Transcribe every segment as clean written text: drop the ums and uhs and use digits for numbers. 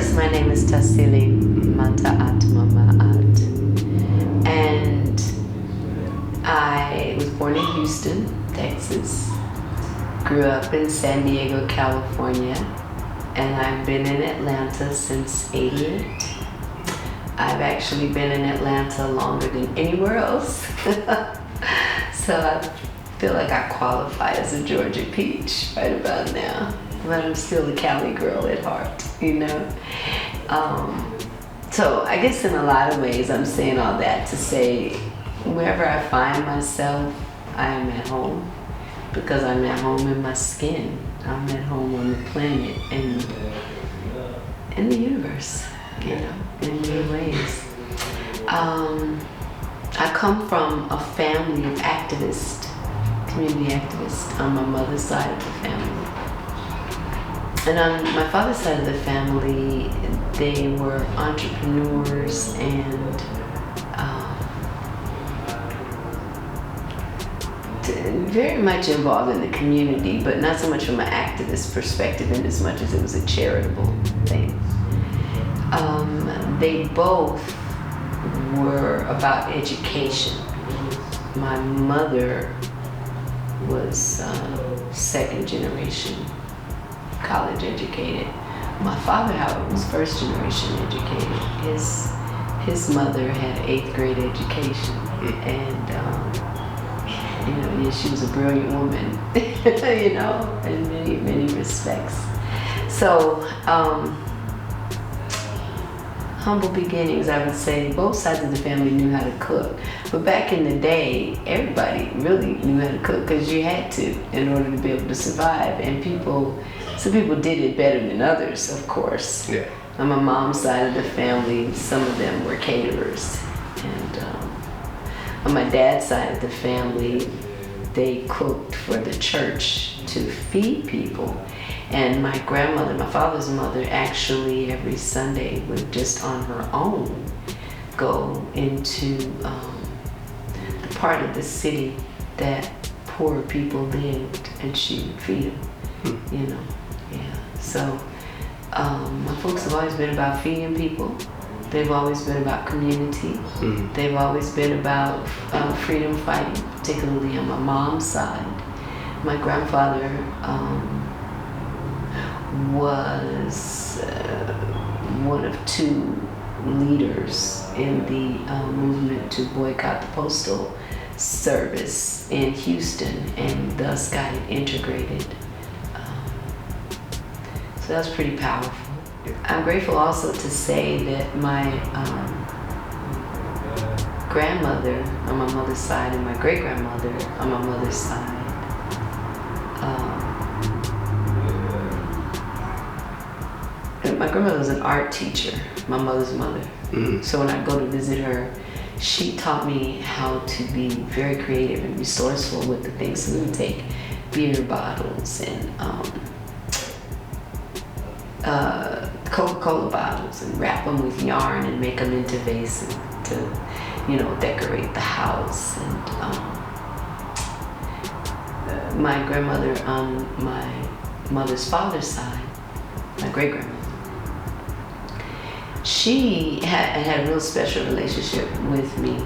first, my name is Tassili Maat, and I was born in Houston, Texas. Grew up in San Diego, California, and I've been in Atlanta since '88. I've actually been in Atlanta longer than anywhere else. So I feel like I qualify as a Georgia peach right about now. But I'm still a Cali girl at heart, you know? So I guess in a lot of ways I'm saying all that to say wherever I find myself, I am at home. Because I'm at home in my skin. I'm at home on the planet and in the universe, you know, in many ways. I come from a family of activists, community activists on my mother's side of the family. And on my father's side of the family, they were entrepreneurs and very much involved in the community, but not so much from an activist perspective in as much as it was a charitable thing. They both were about education. My mother was second generation college educated. My father, however, was first generation educated. His mother had 8th grade education, and you know, yeah, she was a brilliant woman, you know, in many, many respects. So, humble beginnings, I would say. Both sides of the family knew how to cook. But back in the day, everybody really knew how to cook because you had to in order to be able to survive. And some people did it better than others, of course. Yeah. On my mom's side of the family, some of them were caterers. And on my dad's side of the family, they cooked for the church to feed people. And my grandmother, my father's mother, actually every Sunday would just on her own go into the part of the city that poor people lived, and she would feed them, you know. Yeah. So my folks have always been about feeding people. They've always been about community. Mm-hmm. They've always been about freedom fighting, particularly on my mom's side. My grandfather was one of 2 leaders in the movement to boycott the postal service in Houston, and thus got it integrated. So that's pretty powerful. I'm grateful also to say that my grandmother on my mother's side and my great-grandmother on my mother's side my grandmother was an art teacher, my mother's mother. Mm-hmm. So when I go to visit her, she taught me how to be very creative and resourceful with the things. So we would take beer bottles and Coca-Cola bottles and wrap them with yarn and make them into vases to, you know, decorate the house. And my grandmother on my mother's father's side, my great-grandmother, she had a real special relationship with me.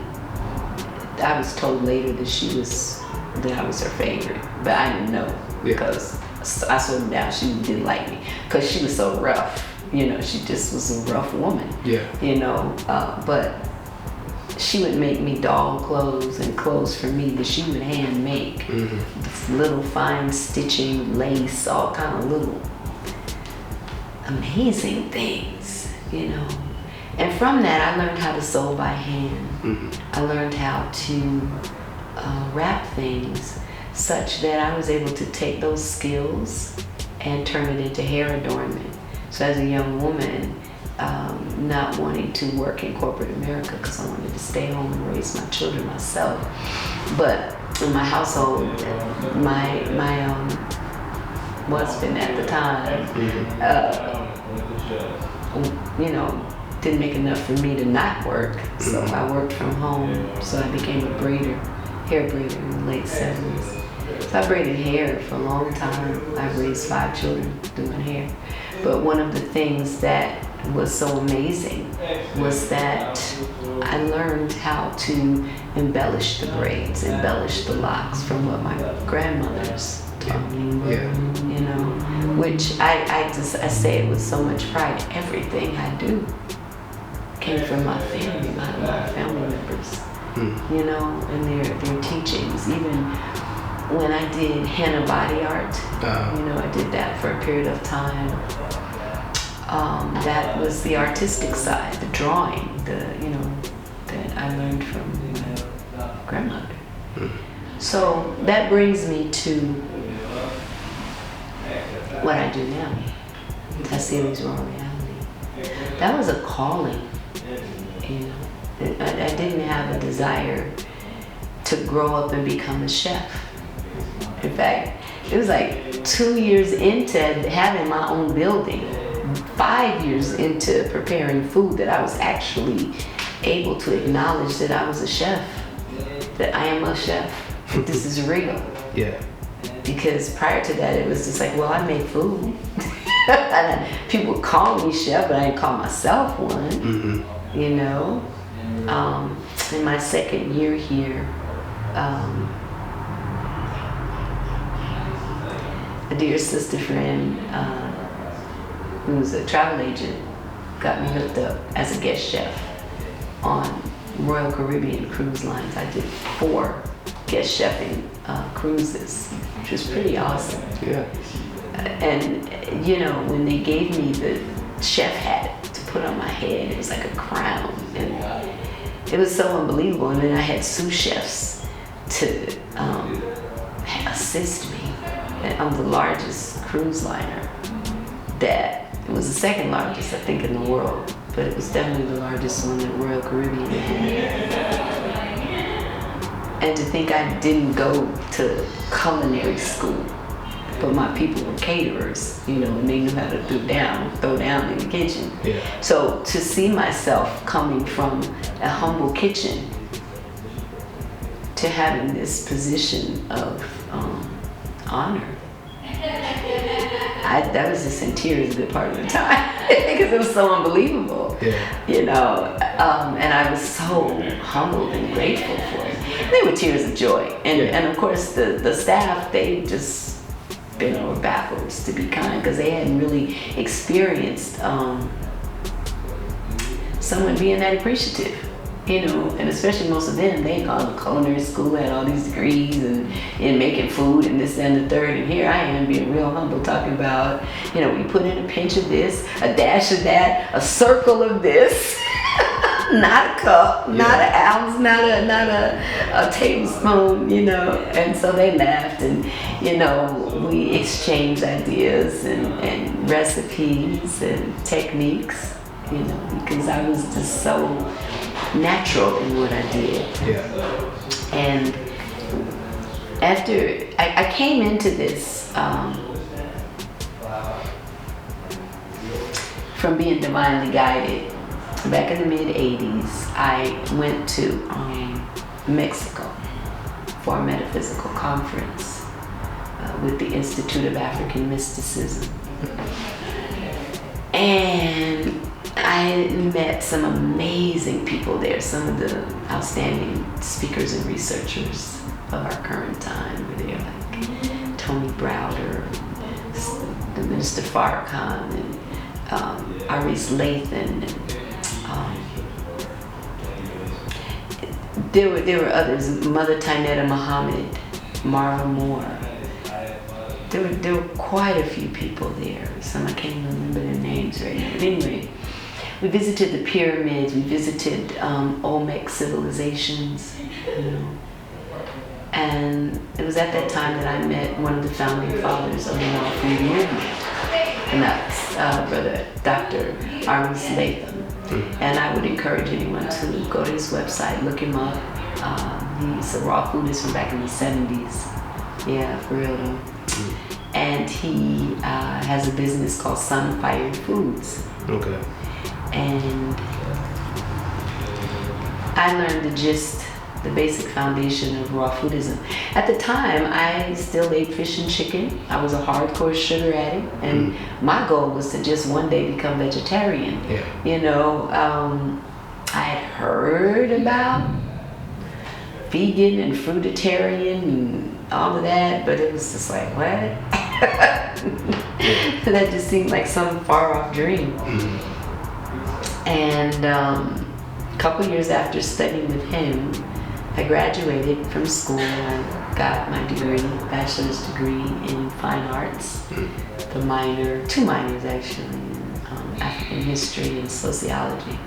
I was told later that I was her favorite, but I didn't know because I sort down she didn't like me because she was so rough. You know, she just was a rough woman. Yeah. You know, but she would make me doll clothes and clothes for me that she would hand make. Mm-hmm. Little fine stitching, lace, all kind of little amazing things, you know. And from that, I learned how to sew by hand. Mm-hmm. I learned how to wrap things such that I was able to take those skills and turn it into hair adornment. So as a young woman, not wanting to work in corporate America because I wanted to stay home and raise my children myself. But in my household, my husband at the time, you know, didn't make enough for me to not work. So I worked from home. So I became a hair braider in the late 70s. So I braided hair for a long time. I've raised 5 children doing hair. But one of the things that was so amazing was that I learned how to embellish the braids, embellish the locks from what my grandmothers taught me. You know, which I say it with so much pride. Everything I do came from my family, my family members. You know, and their teachings. Even when I did henna body art, you know, I did that for a period of time. That was the artistic side, the drawing, you know, that I learned from my grandmother. So that brings me to what I do now, Tassili's Raw Reality. That was a calling, you know. I didn't have a desire to grow up and become a chef. In fact, it was like 2 years into having my own building, 5 years into preparing food, that I was actually able to acknowledge that I was a chef, that I am a chef, that this is real. Yeah. Because prior to that, it was just like, well, I make food. People call me chef, but I didn't call myself one, you know. In my second year here, a dear sister friend who's a travel agent got me hooked up as a guest chef on Royal Caribbean cruise lines. I did 4 guest chefing cruises, which was pretty awesome. Yeah. And you know, when they gave me the chef hat to put on my head, it was like a crown, and it was so unbelievable. And then I had sous chefs to assist me. And I'm the largest cruise liner. That it was the second largest, I think, in the world, but it was definitely the largest one that Royal Caribbean had. And to think I didn't go to culinary school, but my people were caterers, you know, and they knew how to throw down in the kitchen. Yeah. So to see myself coming from a humble kitchen to having this position of honor, that was just in tears a good part of the time because it was so unbelievable. Yeah. You know, and I was so humbled and grateful for it. They were tears of joy, and of course the staff, they just bent over backwards, to be kind, because they hadn't really experienced someone being that appreciative. You know, and especially most of them, they had gone to culinary school, had all these degrees and in making food and this and the third. And here I am being real humble, talking about, you know, we put in a pinch of this, a dash of that, a circle of this, not a cup, not an ounce, not a tablespoon, you know. And so they laughed, and you know, we exchanged ideas and recipes and techniques, you know, because I was just so natural in what I did. Yeah. And after I came into this from being divinely guided, back in the mid-'80s, I went to Mexico for a metaphysical conference with the Institute of African Mysticism. And I met some amazing people there, some of the outstanding speakers and researchers of our current time were there, like Tony Browder, the Minister Farrakhan, and Aris Lathan, and there were others, Mother Tainetta Muhammad, Marva Moore. There were quite a few people there. Some I can't even remember their names right now. But anyway, we visited the pyramids, we visited Olmec civilizations, you know. And it was at that time that I met one of the founding fathers of the Raw Food movement, and that's Brother Dr. Aris Lathan. And I would encourage anyone to go to his website, look him up. He's a raw foodist from back in the 70s. Yeah, for real though. And he has a business called Sun-Fired Foods. Okay. And I learned the gist the basic foundation of raw foodism. At the time, I still ate fish and chicken. I was a hardcore sugar addict, and my goal was to just one day become vegetarian. Yeah. You know, I had heard about vegan and fruitarian and all of that, but it was just like, what? That just seemed like some far off dream. And a couple years after studying with him, I graduated from school. I got my degree, bachelor's degree in fine arts. The two minors actually, in African history and sociology.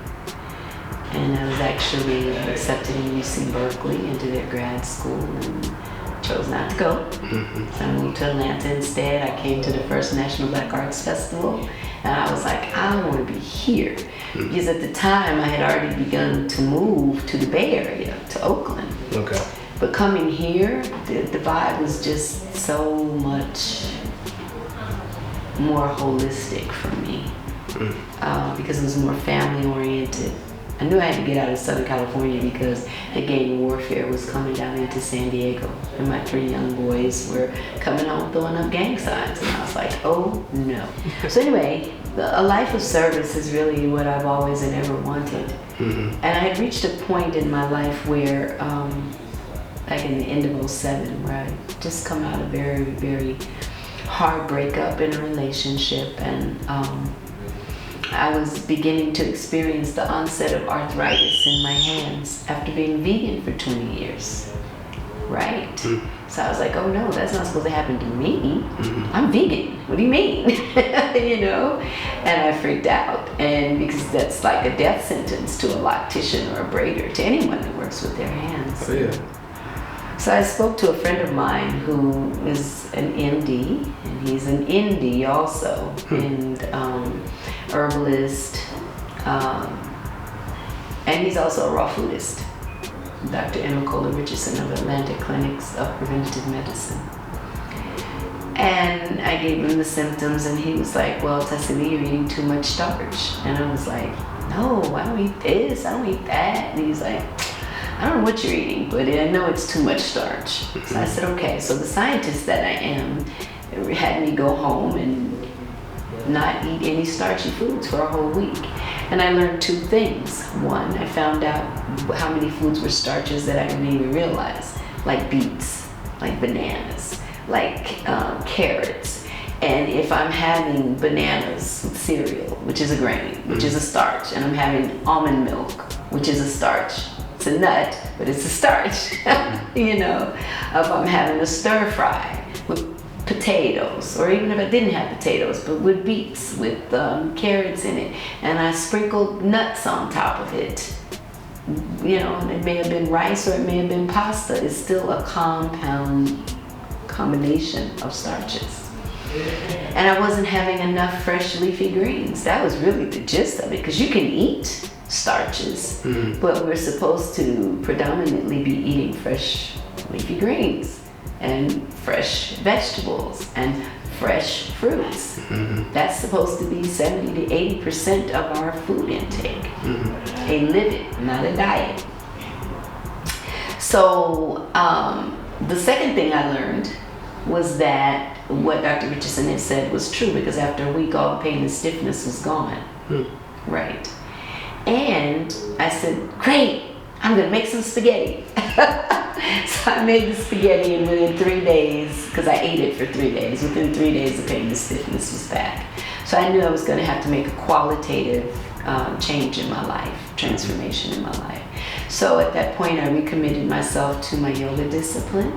And I was actually accepted in UC Berkeley into their grad school and chose not to go. So I moved to Atlanta instead. I came to the first National Black Arts Festival, and I was like, I want to be here. Because at the time, I had already begun to move to the Bay Area, to Oakland. Okay. But coming here, the vibe was just so much more holistic for me, because it was more family oriented. I knew I had to get out of Southern California because the gang warfare was coming down into San Diego, and my 3 young boys were coming home throwing up gang signs, and I was like, oh no. So anyway, a life of service is really what I've always and ever wanted. And I had reached a point in my life where, like in the end of '07, where I just come out of a very, very hard breakup in a relationship, and I was beginning to experience the onset of arthritis in my hands after being vegan for 20 years, right? So I was like, oh no, that's not supposed to happen to me. I'm vegan. What do you mean? You know? And I freaked out, and because that's like a death sentence to a loctician or a braider, to anyone that works with their hands. Oh, yeah. So I spoke to a friend of mine who is an MD, and he's an ND also, and herbalist, and he's also a raw foodist, Dr. Emma Richardson of Atlantic Clinics of Preventative Medicine. And I gave him the symptoms, and he was like, well, Tassili, you're eating too much starch. And I was like, no, I don't eat this, I don't eat that. And he's like, I don't know what you're eating, but I know it's too much starch. So I said, okay. So the scientist that I am had me go home and not eat any starchy foods for a whole week. And I learned 2 things. One, I found out how many foods were starches that I didn't even realize, like beets, like bananas, like carrots. And if I'm having bananas with cereal, which is a grain, which is a starch, and I'm having almond milk, which is a starch, it's a nut, but it's a starch, you know. If I'm having a stir fry with potatoes, or even if I didn't have potatoes, but with beets, with carrots in it, and I sprinkled nuts on top of it, you know, and it may have been rice or it may have been pasta, it's still a combination of starches. And I wasn't having enough fresh leafy greens. That was really the gist of it, because you can eat starches, but we're supposed to predominantly be eating fresh leafy greens and fresh vegetables and fresh fruits. That's supposed to be 70 to 80% of our food intake. A living, not a diet. So the second thing I learned was that what Dr. Richardson had said was true, because after a week all the pain and stiffness was gone. Right. And I said, great, I'm gonna make some spaghetti. So I made the spaghetti, and within 3 days, because I ate it for 3 days, within 3 days the pain and stiffness was back. So I knew I was gonna have to make a qualitative change in my life, transformation in my life. So at that point I recommitted myself to my yoga discipline.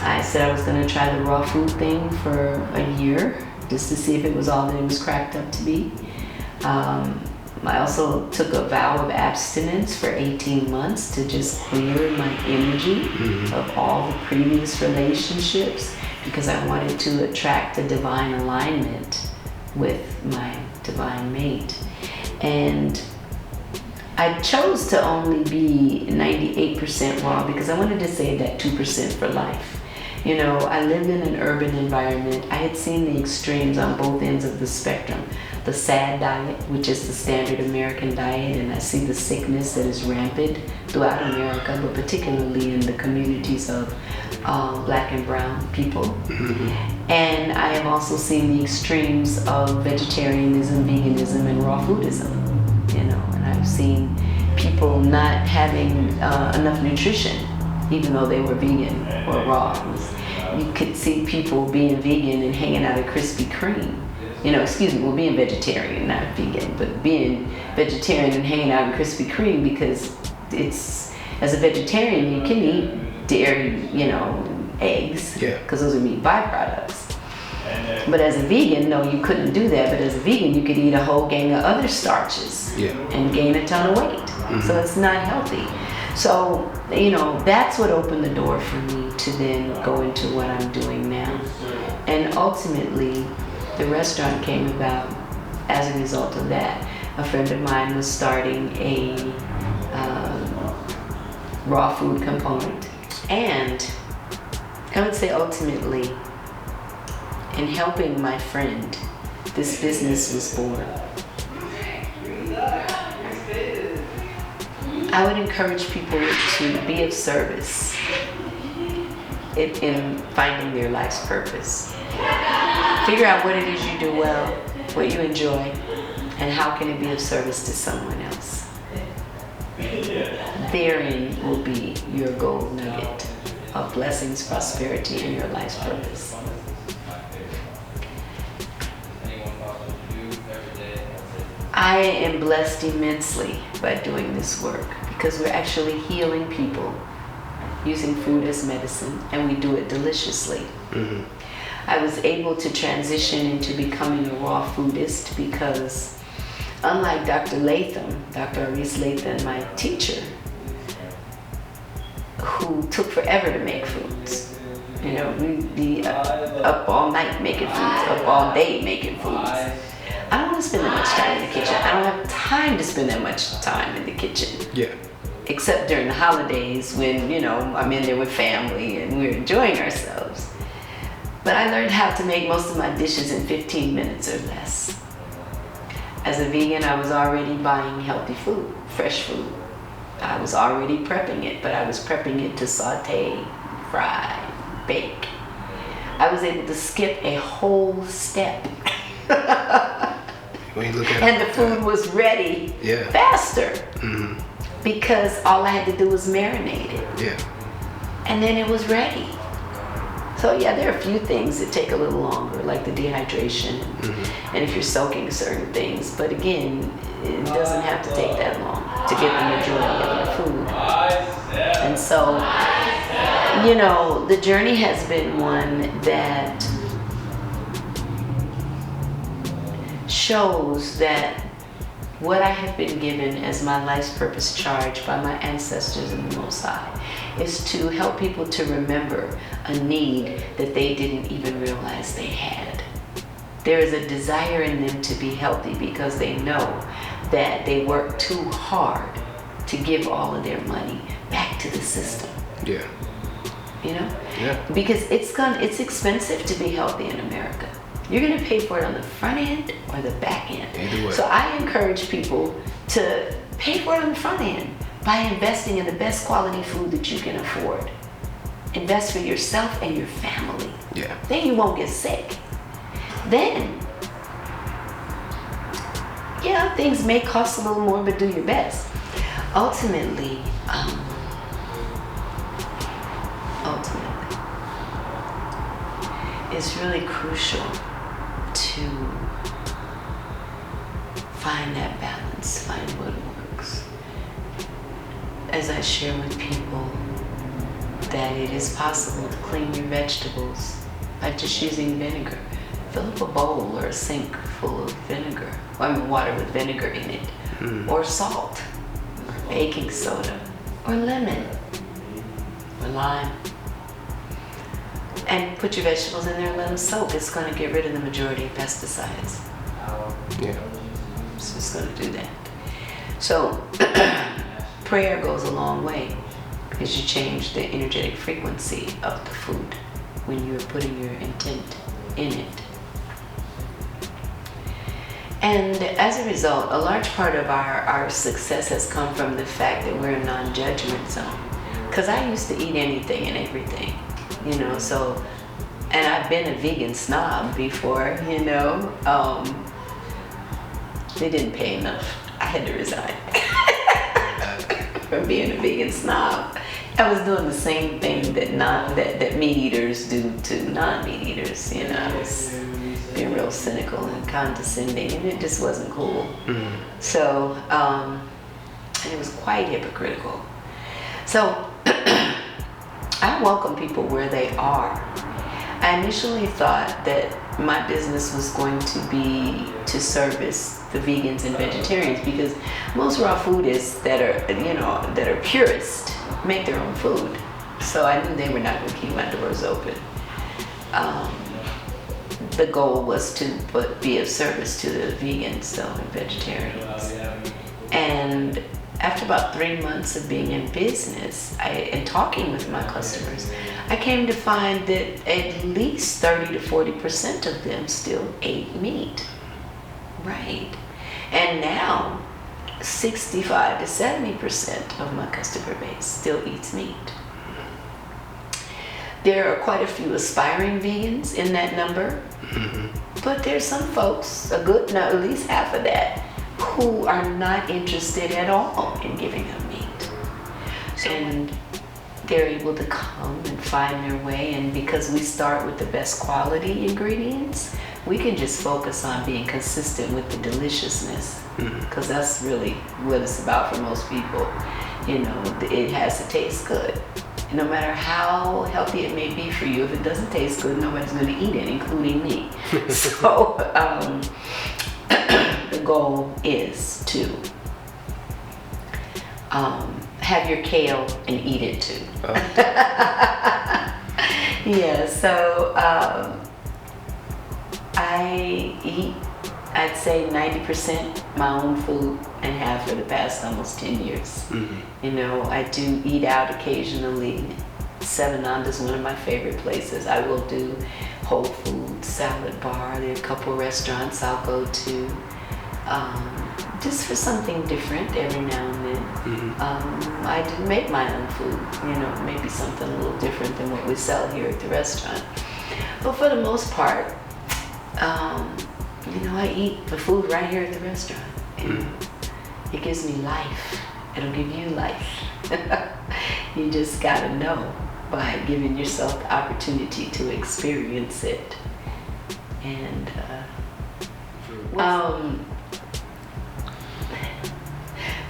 I said I was gonna try the raw food thing for a year, just to see if it was all that it was cracked up to be. I also took a vow of abstinence for 18 months to just clear my energy of all the previous relationships, because I wanted to attract a divine alignment with my divine mate. And I chose to only be 98% raw because I wanted to save that 2% for life. You know, I lived in an urban environment. I had seen the extremes on both ends of the spectrum. the SAD diet, which is the standard American diet, and I see the sickness that is rampant throughout America, but particularly in the communities of black and brown people. And I have also seen the extremes of vegetarianism, veganism, and raw foodism, and I've seen people not having enough nutrition, even though they were vegan or raw. You could see people being vegan and hanging out at Krispy Kreme. Being vegetarian, not vegan, but being vegetarian and hanging out in Krispy Kreme, because as a vegetarian, you can eat dairy, eggs, because those are meat byproducts. But as a vegan, no, you couldn't do that. But as a vegan, you could eat a whole gang of other starches and gain a ton of weight. So it's not healthy. So, that's what opened the door for me to then go into what I'm doing now. And ultimately, the restaurant came about as a result of that. A friend of mine was starting a raw food component. And I would say ultimately, in helping my friend, this business was born. I would encourage people to be of service in finding their life's purpose. Figure out what it is you do well, what you enjoy, and how can it be of service to someone else. Therein will be your gold nugget of blessings, prosperity, and your life's purpose. I am blessed immensely by doing this work, because we're actually healing people using food as medicine, and we do it deliciously. I was able to transition into becoming a raw foodist because, unlike Dr. Aris Latham, my teacher, who took forever to make foods. We'd be up all night making foods, up all day making foods. I don't want to spend that much time in the kitchen. I don't have time to spend that much time in the kitchen. Except during the holidays when, I'm in there with family and we're enjoying ourselves. But I learned how to make most of my dishes in 15 minutes or less. As a vegan, I was already buying healthy food, fresh food. I was already prepping it, but I was prepping it to saute, fry, bake. I was able to skip a whole step. And the food was ready faster. Because all I had to do was marinate it. And then it was ready. So there are a few things that take a little longer, like the dehydration, and if you're soaking certain things. But again, it doesn't have to take that long to get the majority of your food. And so, the journey has been one that shows that what I have been given as my life's purpose charge by my ancestors in the Most High is to help people to remember a need that they didn't even realize they had. There is a desire in them to be healthy because they know that they work too hard to give all of their money back to the system. Because it's expensive to be healthy in America. You're going to pay for it on the front end or the back end. Either way. So I encourage people to pay for it on the front end by investing in the best quality food that you can afford. Invest for yourself and your family. Then you won't get sick. Then, things may cost a little more, but do your best. Ultimately, it's really crucial to find that balance, find what works. As I share with people that it is possible to clean your vegetables by just using vinegar. Fill up a bowl or a sink full of vinegar, water with vinegar in it, or salt, or baking soda, or lemon, or lime. And put your vegetables in there and let them soak. It's going to get rid of the majority of pesticides. So it's going to do that. So prayer goes a long way because you change the energetic frequency of the food when you're putting your intent in it. And as a result, a large part of our success has come from the fact that we're a non-judgment zone. Because I used to eat anything and everything, so, and I've been a vegan snob before, they didn't pay enough. I had to resign from being a vegan snob. I was doing the same thing that meat eaters do to non-meat eaters, I was being real cynical and condescending, and it just wasn't cool. So, and it was quite hypocritical. So, I welcome people where they are. I initially thought that my business was going to be to service the vegans and vegetarians, because most raw foodists that are purists make their own food. So I knew they were not going to keep my doors open. The goal was to be of service to the vegans, though, and vegetarians. And after about 3 months of being in business and talking with my customers, I came to find that at least 30 to 40% of them still ate meat. Right. And now 65 to 70% of my customer base still eats meat. There are quite a few aspiring vegans in that number, but there's some folks, at least half of that, who are not interested at all in giving up meat. And they're able to come and find their way, and because we start with the best quality ingredients, we can just focus on being consistent with the deliciousness, because that's really what it's about for most people. It has to taste good. No matter how healthy it may be for you, if it doesn't taste good, nobody's going to eat it, including me. So the goal is to have your kale and eat it too. Oh. Yeah, so I eat, I'd say 90% my own food and have for the past almost 10 years. I do eat out occasionally. Seven Onda is one of my favorite places. I will do Whole Foods, Salad Bar. There are a couple restaurants I'll go to just for something different every now and then. I do make my own food, maybe something a little different than what we sell here at the restaurant. But for the most part, I eat the food right here at the restaurant. It gives me life. It'll give you life. You just gotta know by giving yourself the opportunity to experience it. And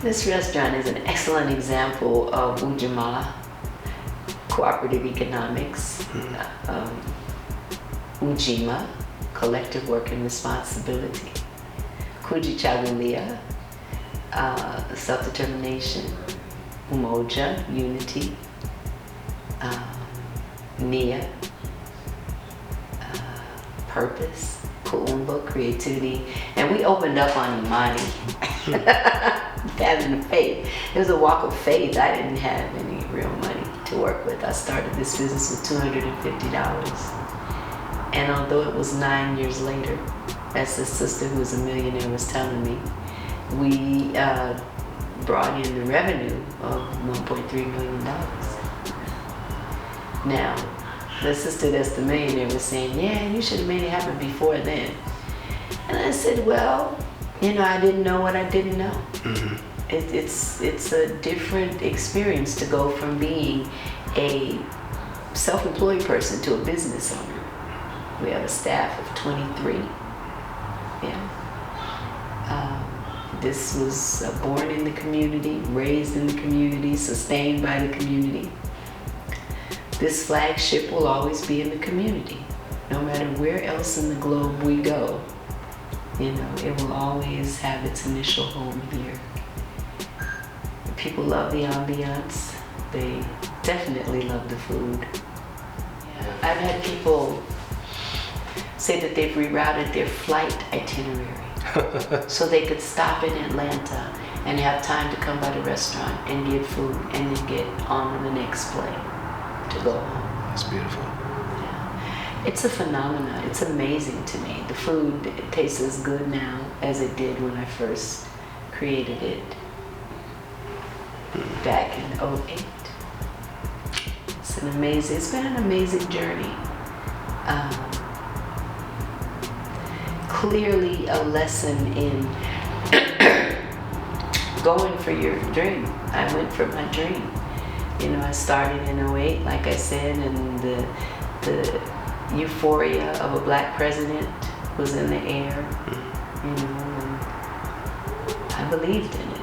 this restaurant is an excellent example of Ujamaa, cooperative economics, Ujima, collective work and responsibility, Kujichagulia, self-determination, Umoja, unity, Nia, purpose, Kuumba, creativity, and we opened up on Imani, having faith. It was a walk of faith. I didn't have any real money to work with. I started this business with $250. And although it was 9 years later, as this sister who was a millionaire was telling me, we brought in the revenue of $1.3 million. Now, the sister that's the millionaire was saying, yeah, you should have made it happen before then. And I said, well, I didn't know what I didn't know. It's a different experience to go from being a self-employed person to a business owner. We have a staff of 23. Yeah. This was born in the community, raised in the community, sustained by the community. This flagship will always be in the community. No matter where else in the globe we go, it will always have its initial home here. People love the ambiance. They definitely love the food. Yeah. I've had people say that they've rerouted their flight itinerary so they could stop in Atlanta and have time to come by the restaurant and get food and then get on the next plane to go home. That's beautiful. Yeah. It's a phenomenon. It's amazing to me. The food, it tastes as good now as it did when I first created it back in '08. It's been an amazing journey. Clearly a lesson in going for your dream. I went for my dream. You know, I started in '08, like I said, and the euphoria of a black president was in the air, you know, and I believed in it.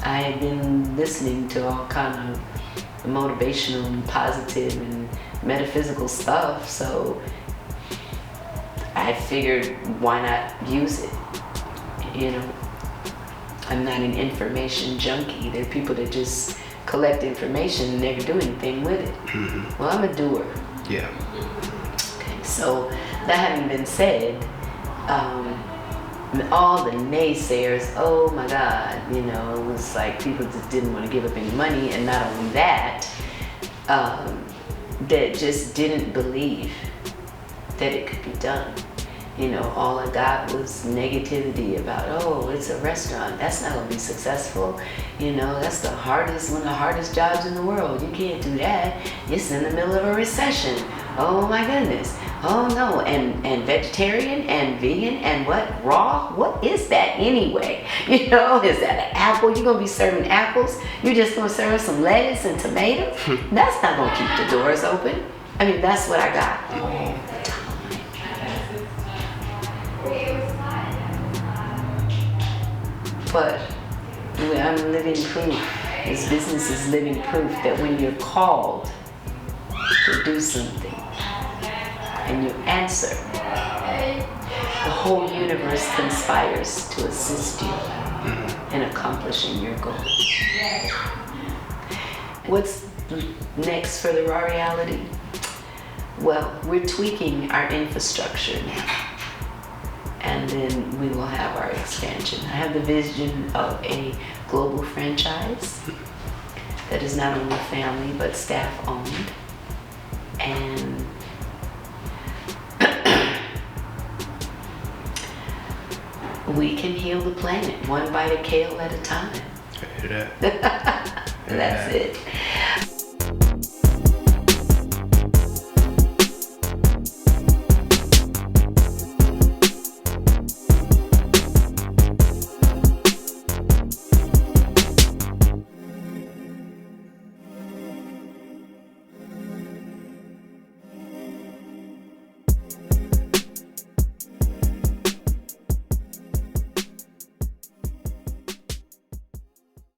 I had been listening to all kind of motivational and positive and metaphysical stuff, so I figured, why not use it? You know, I'm not an information junkie. There are people that just collect information and never do anything with it. Well, I'm a doer. Yeah. Okay, so that having been said, all the naysayers, oh my God, you know, it was like people just didn't want to give up any money, and not only that, that just didn't believe that it could be done. You know, all I got was negativity about, oh, it's a restaurant, that's not going to be successful. You know, that's one of the hardest jobs in the world. You can't do that. It's in the middle of a recession. Oh my goodness. Oh no. And vegetarian and vegan and what? Raw? What is that anyway? You know, is that an apple? You're going to be serving apples? You're just going to serve some lettuce and tomatoes? That's not going to keep the doors open. I mean, that's what I got all the time. But I'm living proof. This business is living proof that when you're called to do something and you answer, the whole universe conspires to assist you in accomplishing your goal. What's next for the Raw Reality? Well, we're tweaking our infrastructure now, and then we will have our expansion. I have the vision of a global franchise that is not only family but staff owned, and we can heal the planet one bite of kale at a time. I hear that. That's it.